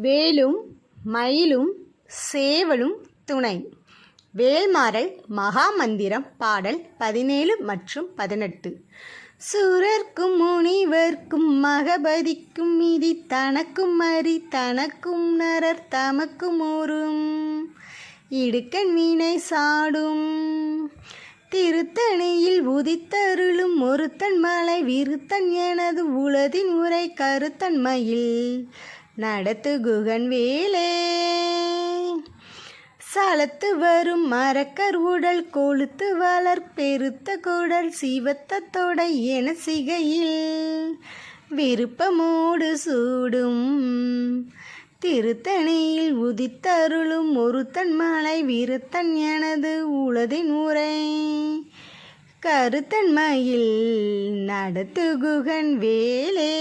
வேலும் மயிலும் சேவலும் துணை. வேல்மாறல் மகாமந்திரம் பாடல் 17 மற்றும் 18. சூரர்க்கும் முனிவர்க்கும் மகபதிக்கும் மிதி தனக்கும் மறி தனக்கும் நரர் தமக்கும் ஊரும் இடுக்கண் வீணை சாடும் திருத்தணியில் உதித்தருளும் ஒருத்தன் மலை விருத்தன் எனது உளதின் உரை கருத்தன் மயில் நடத்து குகன் வேலே. சலத்து வரும் மரக்கர் உடல் கொளுத்து வளர் பெருத்த குடல் சிவத்த தொடை என சிகையில் விருப்பமோடு சூடும் திருத்தணியில் உதித்தருளும் ஒருத்தன் மலை விருத்தன் எனது உளதின் உரை கருத்தன் மயில் நடத்து குகன் வேலே.